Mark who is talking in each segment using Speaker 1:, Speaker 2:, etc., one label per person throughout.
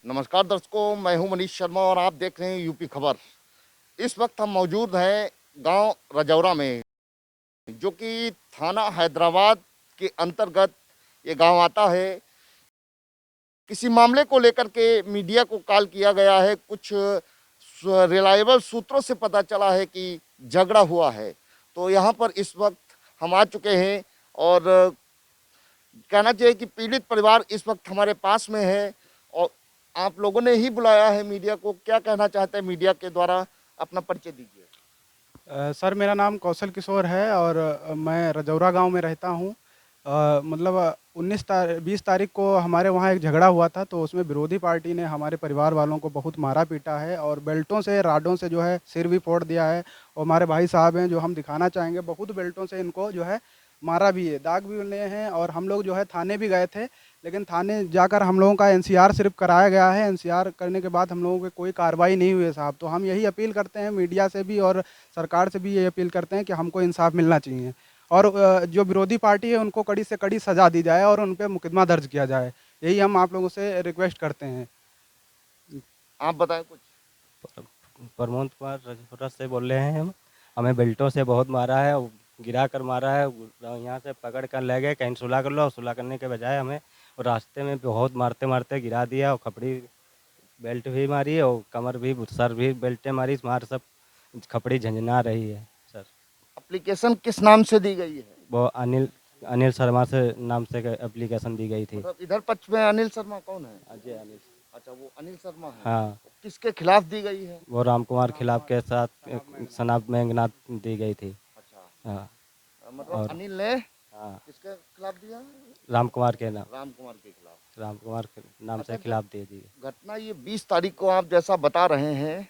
Speaker 1: नमस्कार दर्शकों, मैं हूं मनीष शर्मा और आप देख रहे हैं यूपी खबर। इस वक्त हम मौजूद हैं गांव रजौरा में, जो कि थाना हैदराबाद के अंतर्गत ये गांव आता है। किसी मामले को लेकर के मीडिया को कॉल किया गया है। कुछ रिलायबल सूत्रों से पता चला है कि झगड़ा हुआ है। तो यहाँ पर इस वक्त हम आ चुके हैं और कहना चाहिए कि पीड़ित परिवार इस वक्त हमारे पास में है और आप लोगों ने ही बुलाया है मीडिया को। क्या कहना चाहते हैं मीडिया के द्वारा? अपना परिचय दीजिए।
Speaker 2: सर, मेरा नाम कौशल किशोर है और मैं रजौरा गांव में रहता हूं। मतलब 20 तारीख को हमारे वहां एक झगड़ा हुआ था, तो उसमें विरोधी पार्टी ने हमारे परिवार वालों को बहुत मारा पीटा है और बेल्टों से, राडों से जो है सिर भी फोड़ दिया है। और हमारे भाई साहब हैं, जो हम दिखाना चाहेंगे, बहुत बेल्टों से इनको जो है मारा भी है, दाग भी बने हैं। और हम लोग जो है थाने भी गए थे, लेकिन थाने जाकर हम लोगों का एनसीआर सिर्फ कराया गया है। एनसीआर करने के बाद हम लोगों की कोई कार्रवाई नहीं हुई है साहब। तो हम यही अपील करते हैं मीडिया से भी और सरकार से भी, ये अपील करते हैं कि हमको इंसाफ मिलना चाहिए और जो विरोधी पार्टी है उनको कड़ी से कड़ी सजा दी जाए और उन पर मुकदमा दर्ज किया जाए। यही हम आप लोगों से रिक्वेस्ट करते हैं।
Speaker 1: आप बताएं कुछ।
Speaker 3: प्रमोद कुमार रजपुरा से बोल रहे हैं हम। हमें बेल्टों से बहुत मारा है, गिरा कर मारा है। यहाँ से पकड़ कर ले गए, कहीं सुलह कर लो, और सुलह करने के बजाय हमें और रास्ते में बहुत मारते मारते गिरा दिया और खपड़ी बेल्ट भी मारी और कमर भी, सर भी बेल्टें मारी, मार सब खपड़ी झंझना रही है सर।
Speaker 1: एप्लीकेशन किस नाम से दी गई है?
Speaker 3: वो अनिल अनिल शर्मा से नाम से एप्लीकेशन दी गई थी।
Speaker 1: मतलब इधर पक्ष में अनिल शर्मा कौन है?
Speaker 3: अजय अनिल।
Speaker 1: अच्छा, वो अनिल शर्मा है।
Speaker 3: हाँ,
Speaker 1: किसके खिलाफ दी गई है?
Speaker 3: वो राम कुमार खिलाफ के साथ सनाब मेंगनाथ दी गई थी।
Speaker 1: अच्छा,
Speaker 3: हाँ।
Speaker 1: मतलब
Speaker 3: और
Speaker 1: अनिल ने
Speaker 3: हाँ,
Speaker 1: किसके खिलाफ दिया?
Speaker 3: राम कुमार के नाम,
Speaker 1: राम कुमार के खिलाफ।
Speaker 3: राम कुमार के नाम से
Speaker 1: अच्छा,
Speaker 3: खिलाफ दे दी।
Speaker 1: घटना ये 20 तारीख को आप जैसा बता रहे हैं,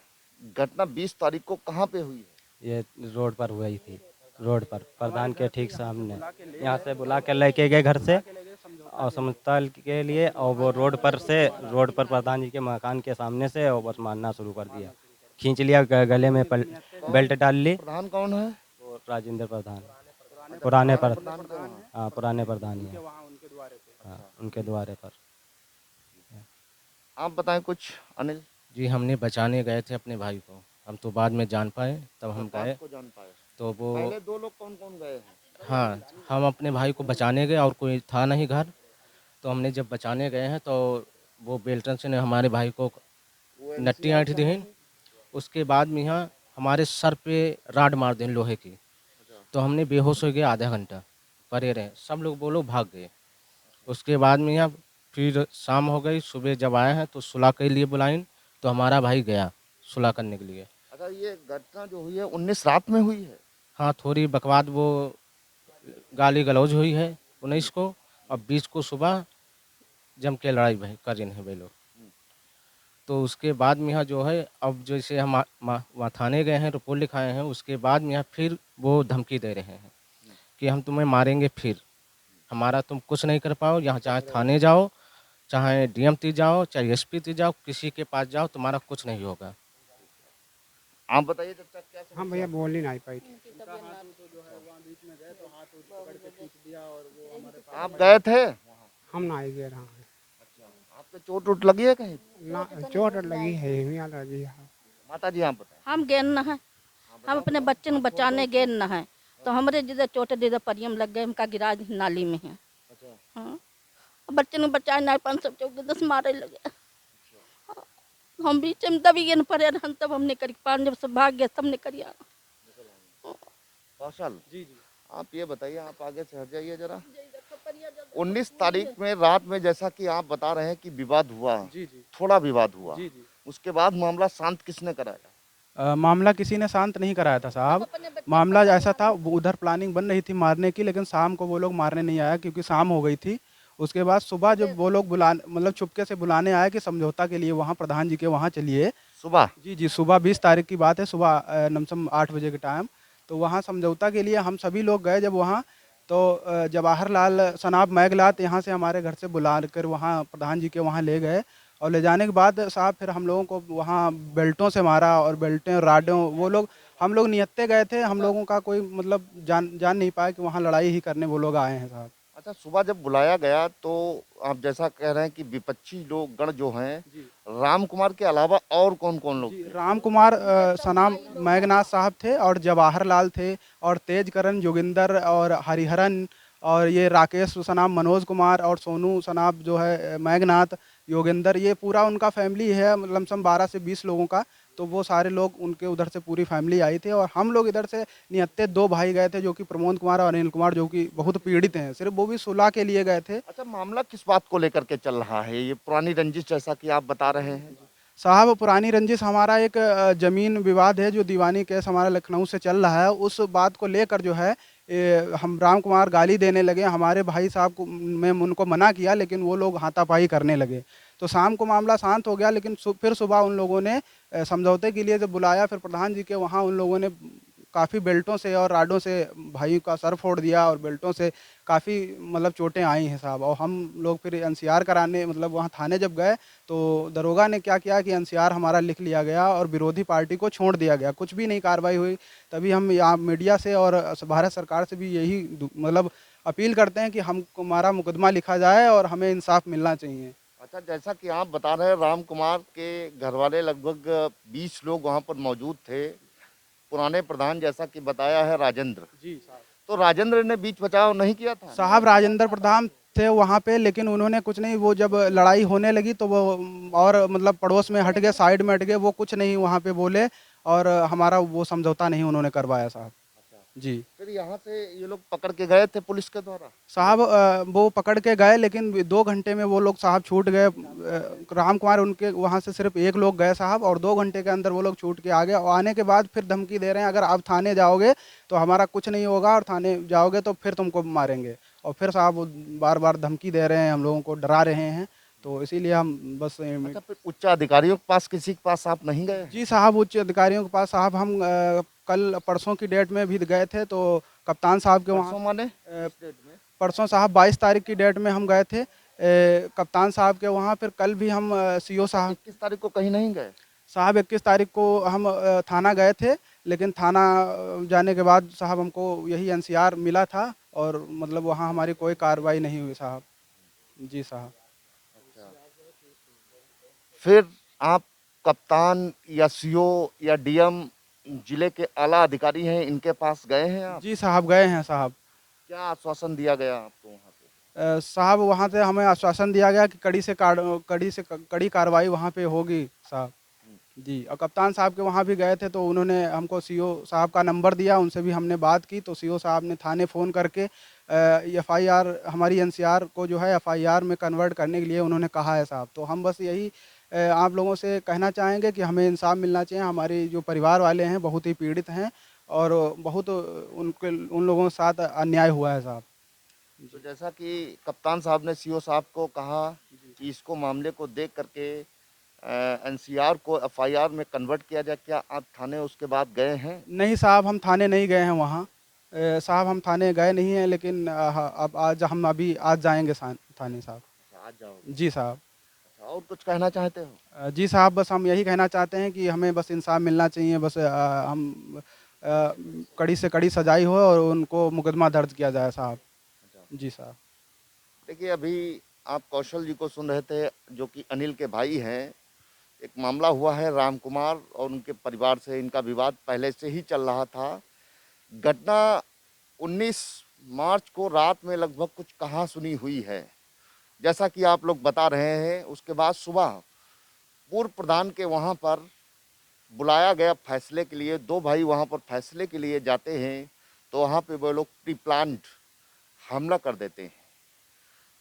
Speaker 1: घटना 20 तारीख को कहाँ पे हुई है?
Speaker 3: ये रोड पर हुई थी, रोड पर प्रधान के ठीक सामने। यहाँ से बुला के लेके गए घर से और समझौता के लिए, और वो रोड पर प्रधान जी के मकान के सामने से और बस मारना शुरू कर दिया। खींच लिया, गले में बेल्ट डाल ली।
Speaker 1: प्रधान कौन है?
Speaker 3: वो राजेंद्र प्रधान, पुराने पर,
Speaker 1: प्रधान कौन है?
Speaker 3: हाँ पुराने प्रधान ही हैं। हाँ, उनके द्वारे पर।
Speaker 1: आप बताएं कुछ अनिल।
Speaker 4: जी, हमने बचाने गए थे अपने भाई को। हम तो बाद में जान पाए, तब हम
Speaker 1: बात
Speaker 4: गए
Speaker 1: को जान पाए।
Speaker 4: तो वो,
Speaker 1: पहले दो लोग कौन कौन गए हैं?
Speaker 4: हाँ, हम अपने भाई को बचाने गए और कोई था नहीं घर। तो हमने जब बचाने गए हैं तो वो बेल्टन से ने हमारे भाई को नट्टी ऐंठ दी। उसके बाद में यहाँ हमारे सर पे राड मार दी लोहे की। तो हमने बेहोश हो गए, आधा घंटा पड़े रहे, सब लोग वो लोग भाग गए। उसके बाद में यहाँ फिर शाम हो गई, सुबह जब आए हैं तो सुलह के लिए बुलाइन, तो हमारा भाई गया सुलह करने के लिए।
Speaker 1: अच्छा, ये घटना जो हुई है 19 रात में हुई है?
Speaker 4: हाँ, थोड़ी बकवाद वो गाली गलौज हुई है 19 को, और 20 को सुबह जम के लड़ाई भाई कर रहे हैं वे लोग। तो उसके बाद में यहाँ जो है, अब जैसे हम वहाँ थाने गए हैं, रिपोर्ट लिखाए हैं, उसके बाद में यहाँ फिर वो धमकी दे रहे हैं कि हम तुम्हें मारेंगे, फिर हमारा तुम कुछ नहीं कर पाओ। यहाँ चाहे थाने जाओ, चाहे डीएम ती जाओ, चाहे एसपी ती जाओ, किसी के पास जाओ, तुम्हारा कुछ नहीं होगा।
Speaker 1: आप बताइए चाचा, क्या
Speaker 2: हाँ
Speaker 1: समस्या
Speaker 2: भैया,
Speaker 1: है?
Speaker 2: बोल ही नहीं पाई थी।
Speaker 1: आप गए थे?
Speaker 2: हम ना ही गए रहा है
Speaker 1: आपके चोट उट लगी है कहीं?
Speaker 2: ना, चोट लगी है, यहाँ लगी है।
Speaker 1: माता जी आप बताएं।
Speaker 5: हम गेन न है, हम अपने बच्चे को बचाने गेन न है। तो हमारे जिधर चोट जिधर परियम लग गए, हमका गिरा नाली में है। हाँ, बच्चे ने बचाए नहीं, 510 मारे लगे। हम बीच में दबी गए पड़े रहन, तब हमने करी पान, जब सब भाग गया तब ने करिया।
Speaker 1: कौशल जी, आप ये बताइए, आप आगे से हट जाइए जरा। 19 तारीख में रात में जैसा कि आप बता रहे हैं कि विवाद हुआ,
Speaker 2: जी जी
Speaker 1: थोड़ा विवाद हुआ,
Speaker 2: जी जी।
Speaker 1: उसके बाद मामला शांत किसने कराया?
Speaker 2: मामला किसी ने शांत नहीं कराया था साहब। मामला ऐसा था, वो उधर प्लानिंग बन रही थी मारने की, लेकिन शाम को वो लोग मारने नहीं आया क्योंकि शाम हो गई थी। उसके बाद सुबह जब वो लोग मतलब चुपके से बुलाने आए कि समझौता के लिए वहाँ प्रधान जी के वहाँ चलिए।
Speaker 1: सुबह?
Speaker 2: जी जी, सुबह 20 तारीख की बात है, सुबह लमसम 8 बजे के टाइम। तो वहाँ समझौता के लिए हम सभी लोग गए जब वहाँ, तो जवाहरलाल सनाब मैगलात यहाँ से हमारे घर से बुला कर वहाँ प्रधान जी के वहाँ ले गए। और ले जाने के बाद साहब फिर हम लोगों को वहाँ बेल्टों से मारा, और बेल्टें राडों, वो लोग, हम लोग नियत्ते गए थे, हम लोगों का कोई मतलब जान नहीं पाया कि वहाँ लड़ाई ही करने वो लोग आए हैं साहब।
Speaker 1: अच्छा, सुबह जब बुलाया गया तो आप जैसा कह रहे हैं कि विपक्षी लोग गण जो हैं, राम कुमार के अलावा और कौन-कौन लोग
Speaker 2: जी,
Speaker 1: थे?
Speaker 2: राम कुमार सनाम मेघनाथ साहब थे और जवाहर लाल थे और तेजकरण जोगिंदर और हरिहरन और ये राकेश सनाम मनोज कुमार और सोनू सनाब जो है मेघनाथ योगेंद्र, ये पूरा उनका फैमिली है लमसम 12 से 20 लोगों का। तो वो सारे लोग उनके उधर से पूरी फैमिली आई थी और हम लोग इधर से निहत्ते 2 भाई गए थे जो कि प्रमोद कुमार और अनिल कुमार, जो कि बहुत पीड़ित हैं, सिर्फ वो भी सुलह के लिए गए थे।
Speaker 1: अच्छा, मामला किस बात को लेकर के चल रहा है? ये पुरानी रंजिश जैसा कि आप बता रहे हैं।
Speaker 2: साहब पुरानी रंजिश हमारा एक ज़मीन विवाद है जो दीवानी केस हमारा लखनऊ से चल रहा है, उस बात को लेकर जो है हम राम कुमार गाली देने लगे, हमारे भाई साहब को मैं उनको मना किया लेकिन वो लोग हाथापाई करने लगे। तो शाम को मामला शांत हो गया लेकिन फिर सुबह उन लोगों ने समझौते के लिए जब बुलाया, फिर प्रधान जी के वहाँ उन लोगों ने काफ़ी बेल्टों से और राडों से भाई का सर फोड़ दिया और बेल्टों से काफ़ी मतलब चोटें आई हैं साहब। और हम लोग फिर एनसीआर कराने मतलब वहाँ थाने जब गए तो दरोगा ने क्या किया कि एनसीआर हमारा लिख लिया गया और विरोधी पार्टी को छोड़ दिया गया, कुछ भी नहीं कार्रवाई हुई। तभी हम यहाँ मीडिया से और भारत सरकार से भी यही मतलब अपील करते हैं कि हम हमारा मुकदमा लिखा जाए और हमें इंसाफ मिलना चाहिए।
Speaker 1: अच्छा, जैसा कि आप बता रहे हैं, राम कुमार के घरवाले लगभग 20 लोग वहाँ पर मौजूद थे। पुराने प्रधान जैसा कि बताया है राजेंद्र,
Speaker 2: जी साहब।
Speaker 1: तो राजेंद्र ने बीच बचाव नहीं किया था?
Speaker 2: साहब राजेंद्र प्रधान थे वहाँ पे लेकिन उन्होंने कुछ नहीं, वो जब लड़ाई होने लगी तो वो और मतलब पड़ोस में हट गए, साइड में हट गए, वो कुछ नहीं वहाँ पे बोले और हमारा वो समझौता नहीं उन्होंने करवाया साहब। जी
Speaker 1: फिर यहाँ से ये लोग पकड़ के गए थे पुलिस के द्वारा?
Speaker 2: साहब वो पकड़ के गए लेकिन 2 घंटे में वो लोग साहब छूट गए। राम कुमार उनके वहाँ से सिर्फ एक लोग गए साहब और 2 घंटे के अंदर वो लोग छूट के आ गए और आने के बाद फिर धमकी दे रहे हैं अगर आप थाने जाओगे तो हमारा कुछ नहीं होगा और थाने जाओगे तो फिर तुमको मारेंगे। और फिर साहब वो बार बार धमकी दे रहे हैं, हम लोगों को डरा रहे हैं। तो इसीलिए हम बस
Speaker 1: अच्छा, फिर उच्च अधिकारियों के पास किसी के पास आप नहीं गए?
Speaker 2: जी साहब उच्च अधिकारियों के पास साहब हम कल परसों की डेट में भी गए थे तो कप्तान साहब के
Speaker 1: परसों
Speaker 2: वहाँ
Speaker 1: माने किस डेट में?
Speaker 2: परसों साहब 22 तारीख की डेट में हम गए थे कप्तान साहब के वहाँ। फिर कल भी हम सीओ साहब
Speaker 1: 21 तारीख को कहीं नहीं गए?
Speaker 2: साहब 21 तारीख को हम थाना गए थे लेकिन थाना जाने के बाद साहब हमको यही एनसीआर मिला था और मतलब वहाँ हमारी कोई कार्रवाई नहीं हुई साहब। जी साहब।
Speaker 1: फिर आप कप्तान या सीओ या डीएम जिले के आला अधिकारी हैं, इनके पास गए हैं आप?
Speaker 2: जी साहब गए हैं साहब।
Speaker 1: क्या आश्वासन दिया गया आपको वहाँ पे?
Speaker 2: साहब वहाँ से हमें आश्वासन दिया गया कि कड़ी कार्रवाई वहाँ पे होगी साहब। जी और कप्तान साहब के वहाँ भी गए थे तो उन्होंने हमको सीओ साहब का नंबर दिया, उनसे भी हमने बात की तो सीओ साहब ने थाने फ़ोन करके एफआईआर हमारी एनसीआर को जो है एफआईआर में कन्वर्ट करने के लिए उन्होंने कहा है साहब। तो हम बस यही आप लोगों से कहना चाहेंगे कि हमें इंसाफ मिलना चाहिए। हमारे जो परिवार वाले हैं बहुत ही पीड़ित हैं और बहुत उन लोगों के साथ अन्याय हुआ है साहब।
Speaker 1: तो जैसा कि कप्तान साहब ने सीओ साहब को कहा कि इसको मामले को देख करके एनसीआर को एफआईआर में कन्वर्ट किया जाए, क्या आप थाने उसके बाद गए हैं?
Speaker 2: नहीं साहब हम थाने नहीं गए हैं वहाँ। साहब हम थाने गए नहीं हैं लेकिन अब आज हम अभी आज जाएंगे थाने साहब।
Speaker 1: अच्छा, आज जाओगे?
Speaker 2: जी साहब।
Speaker 1: अच्छा, और कुछ कहना चाहते हो?
Speaker 2: जी साहब बस हम यही कहना चाहते हैं कि हमें बस इंसाफ मिलना चाहिए, बस हम कड़ी से कड़ी सजाई हो और उनको मुकदमा दर्ज किया जाए साहब। जी साहब।
Speaker 1: देखिए, अभी आप कौशल जी को सुन रहे थे जो कि अनिल के भाई हैं। एक मामला हुआ है राम कुमार और उनके परिवार से, इनका विवाद पहले से ही चल रहा था। घटना 19 मार्च को रात में लगभग कुछ कहा सुनी हुई है, जैसा कि आप लोग बता रहे हैं। उसके बाद सुबह पूर्व प्रधान के वहाँ पर बुलाया गया फैसले के लिए। 2 भाई वहाँ पर फैसले के लिए जाते हैं तो वहाँ पे वो लोग प्री प्लान्ड हमला कर देते हैं।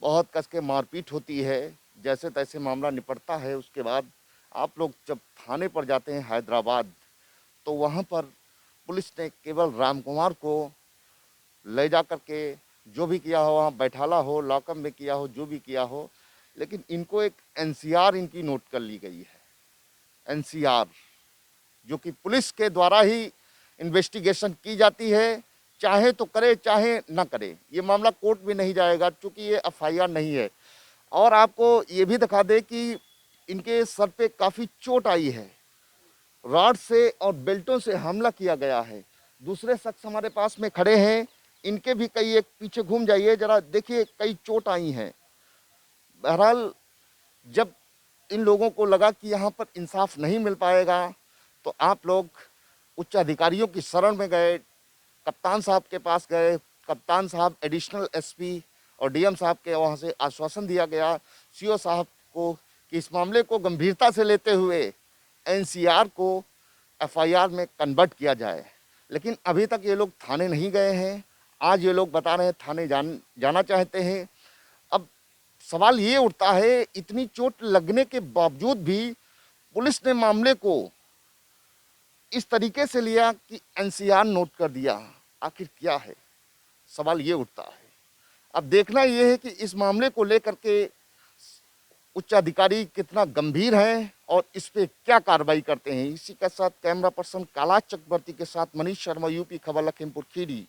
Speaker 1: बहुत कस के मारपीट होती है, जैसे तैसे मामला निपटता है। उसके बाद आप लोग जब थाने पर जाते हैं हैदराबाद तो वहाँ पर पुलिस ने केवल राम कुमार को ले जा कर के जो भी किया हो, वहाँ बैठाला हो, लॉकअप में किया हो, जो भी किया हो, लेकिन इनको एक एनसीआर इनकी नोट कर ली गई है। एनसीआर जो कि पुलिस के द्वारा ही इन्वेस्टिगेशन की जाती है, चाहे तो करे चाहे ना करे। ये मामला कोर्ट में नहीं जाएगा क्योंकि ये एफआईआर नहीं है। और आपको ये भी दिखा दे कि इनके सर पे काफ़ी चोट आई है, रॉड से और बेल्टों से हमला किया गया है। दूसरे शख्स हमारे पास में खड़े हैं, इनके भी कई, एक पीछे घूम जाइए जरा, देखिए कई चोट आई हैं। बहरहाल जब इन लोगों को लगा कि यहाँ पर इंसाफ नहीं मिल पाएगा तो आप लोग उच्च अधिकारियों की शरण में गए, कप्तान साहब के पास गए। कप्तान साहब, एडिशनल एसपी और डीएम साहब के वहाँ से आश्वासन दिया गया, सीओ साहब को, कि इस मामले को गंभीरता से लेते हुए एनसीआर को एफआईआर में कन्वर्ट किया जाए। लेकिन अभी तक ये लोग थाने नहीं गए हैं। आज ये लोग बता रहे हैं थाने जाना चाहते हैं। अब सवाल ये उठता है, इतनी चोट लगने के बावजूद भी पुलिस ने मामले को इस तरीके से लिया कि एनसीआर नोट कर दिया। आखिर क्या है, सवाल ये उठता है। अब देखना ये है कि इस मामले को लेकर के उच्च अधिकारी कितना गंभीर हैं और इस पे क्या कार्रवाई करते हैं। इसी के साथ कैमरा पर्सन कैलाश चक्रवर्ती के साथ मनीष शर्मा, यूपी खबर, लखीमपुर खीरी।